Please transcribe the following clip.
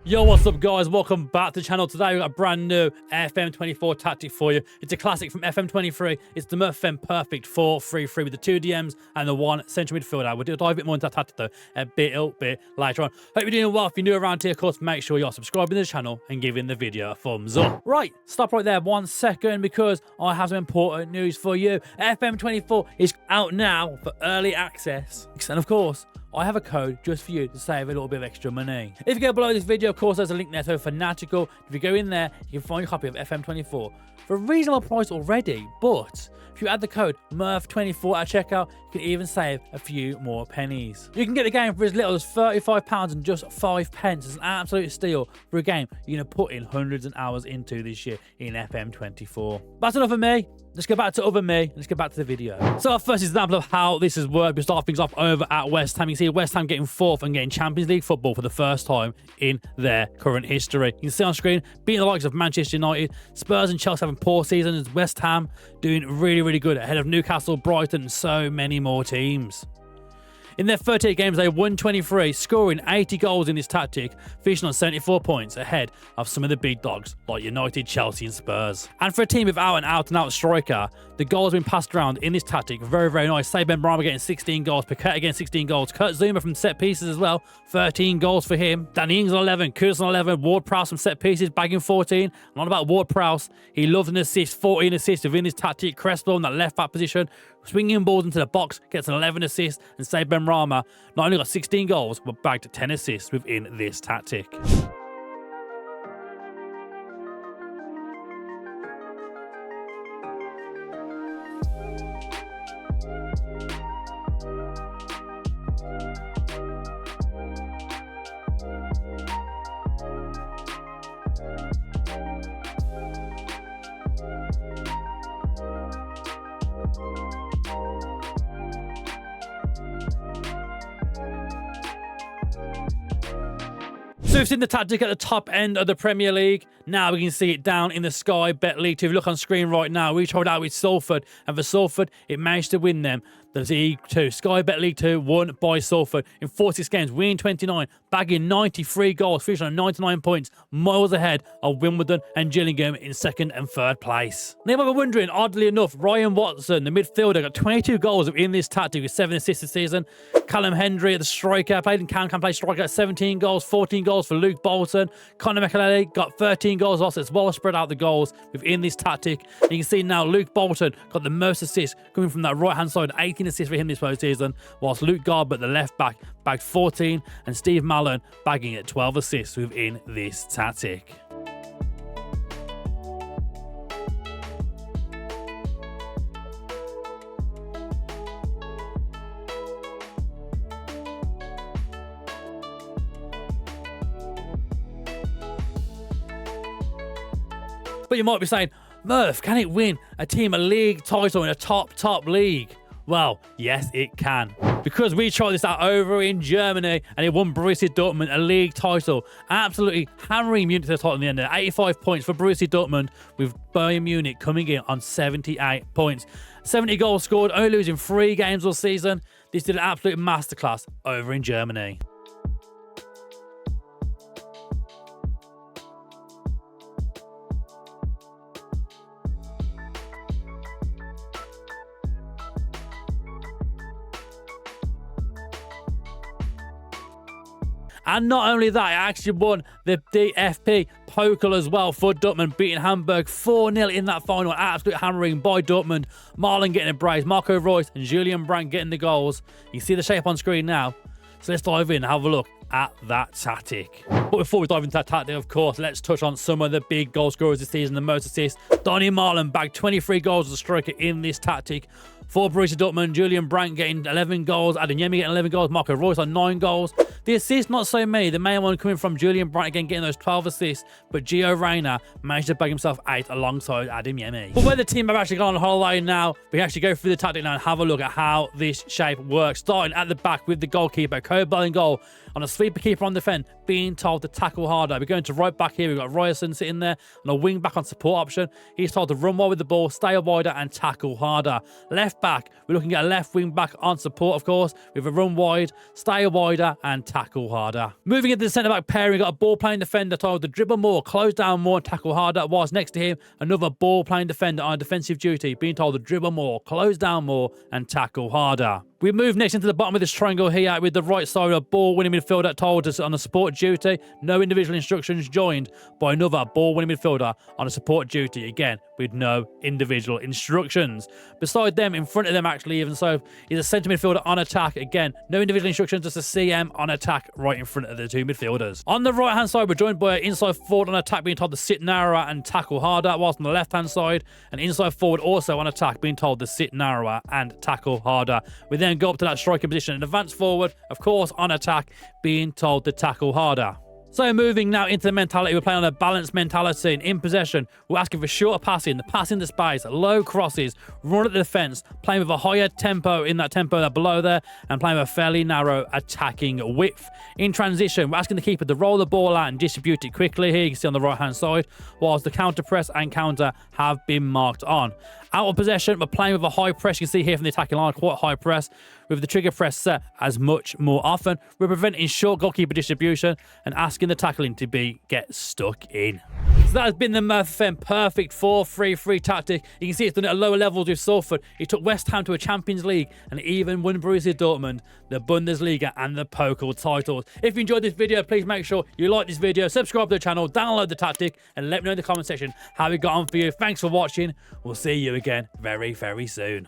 Yo, what's up guys? Welcome back to the channel. Today we've got a brand new FM24 tactic for you. It's a classic from FM23. It's the FM Perfect 4-3-3 with the 2 DMs and the 1 central midfielder. We'll dive a bit more into that tactic though a bit later on. Hope you're doing well. If you're new around here, of course, make sure you're subscribing to the channel and giving the video a thumbs up. Right, stop right there 1 second because I have some important news for you. FM24 is out now for early access. And of course, I have a code just for you to save a little bit of extra money. If you go below this video, of course, there's a link there to Fanatical. If you go in there, you can find your copy of FM24 for a reasonable price already. But if you add the code MERF24 at checkout, you can even save a few more pennies. You can get the game for as little as £35 and just 5 pence. It's an absolute steal for a game you're going to put in hundreds of hours into this year in FM24. That's enough of me. Let's go back to other me. Let's get back to the video. So our first example of how this has worked, we start things off over at West Ham. You can see West Ham getting 4th and getting Champions League football for the first time in their current history. You can see on screen, beating the likes of Manchester United, Spurs and Chelsea having poor seasons, West Ham doing really good ahead of Newcastle, Brighton and so many more teams. In their 38 games, they won 23, scoring 80 goals in this tactic, finishing on 74 points ahead of some of the big dogs like United, Chelsea and Spurs. And for a team without an out-and-out striker, the goals have been passed around in this tactic. Very nice. Say Ben Brahma getting 16 goals, Paqueta getting 16 goals, Kurt Zuma from set pieces as well, 13 goals for him. Danny Ings on 11, Kuz on 11, Ward-Prowse from set pieces, bagging 14. Not about Ward-Prowse, he loves an assist, 14 assists within this tactic. Cresswell in that left-back position, swinging balls into the box, gets an 11 assists, and say Ben Brahma not only got 16 goals, but bagged 10 assists within this tactic. So we've seen the tactic at the top end of the Premier League. Now we can see it down in the Sky Bet League 2. If you look on screen right now, we tried out with Salford, and for Salford, it managed to win them the League 2. Sky Bet League 2 won by Salford in 46 games, winning 29, bagging 93 goals, finishing on 99 points, miles ahead of Wimbledon and Gillingham in 2nd and 3rd place. Now you might be wondering, oddly enough, Ryan Watson, the midfielder, got 22 goals in this tactic with 7 assists this season. Callum Hendry, the striker, played in can play striker, 17 goals, 14 goals for Luke Bolton. Conor McAlelly got 13 goals also. It's well spread out the goals within this tactic. And you can see now Luke Bolton got the most assists coming from that right-hand side, 18 assists for him this postseason, whilst Luke Garbett, the left-back, bagged 14, and Steve Mallon bagging at 12 assists within this tactic. But you might be saying, Murph, can it win a team a league title in a top league? Well, yes, it can. Because we tried this out over in Germany and it won Borussia Dortmund a league title. Absolutely hammering Munich to the title in the end. 85 points for Borussia Dortmund with Bayern Munich coming in on 78 points. 70 goals scored, only losing 3 games all season. This did an absolute masterclass over in Germany. And not only that, it actually won the DFB Pokal as well for Dortmund, beating Hamburg 4-0 in that final. Absolute hammering by Dortmund. Marlon getting a brace, Marco Reus and Julian Brandt getting the goals. You see the shape on screen now. So let's dive in and have a look at that tactic. But before we dive into that tactic, of course, let's touch on some of the big goal scorers this season, the most assists. Donny Marlon bagged 23 goals as a striker in this tactic. For Borussia Dortmund, Julian Brandt getting 11 goals, Adeyemi getting 11 goals, Marco Reus on 9 goals. The assists, not so many. The main one coming from Julian Brandt again, getting those 12 assists, but Gio Reyna managed to bag himself 8 alongside Adeyemi. But where the team have actually gone on holiday now, we can actually go through the tactic now and have a look at how this shape works. Starting at the back with the goalkeeper, Kobel in goal. On a sweeper keeper on defend, being told to tackle harder. We're going to right back here. We've got Ryerson sitting there on a wing back on support option. He's told to run wide with the ball, stay wider and tackle harder. Left back, we're looking at a left wing back on support, of course, with a run wide, stay wider and tackle harder. Moving into the centre back pairing, we've got a ball playing defender told to dribble more, close down more and tackle harder, whilst next to him another ball playing defender on defensive duty being told to dribble more, close down more and tackle harder. We move next into the bottom of this triangle here with the right side of a ball-winning midfielder told us on a support duty. No individual instructions, joined by another ball-winning midfielder on a support duty, again, with no individual instructions. Beside them, in front of them actually, even so, is a centre midfielder on attack. Again, no individual instructions, just a CM on attack right in front of the two midfielders. On the right-hand side, we're joined by an inside forward on attack being told to sit narrower and tackle harder, whilst on the left-hand side, an inside forward also on attack being told to sit narrower and tackle harder. We then go up to that striking position and advance forward, of course, on attack, being told to tackle harder. So moving now into the mentality, we're playing on a balanced mentality. And in possession, we're asking for shorter passing, the passing to space, low crosses, run at the defence, playing with a higher tempo in that tempo that below there, and playing with a fairly narrow attacking width. In transition, we're asking the keeper to roll the ball out and distribute it quickly. Here you can see on the right-hand side, whilst the counter press and counter have been marked on. Out of possession, we're playing with a high press. You can see here from the attacking line, quite high press, with the trigger press set as much more often. We're preventing short goalkeeper distribution and asking the tackling to get stuck in. So that has been the FM perfect 4-3-3 tactic. You can see it's done at lower levels with Salford. It took West Ham to a Champions League and even won Borussia Dortmund the Bundesliga and the Pokal titles. If you enjoyed this video, please make sure you like this video, subscribe to the channel, download the tactic, and let me know in the comment section how it got on for you. Thanks for watching. We'll see you again very, very soon.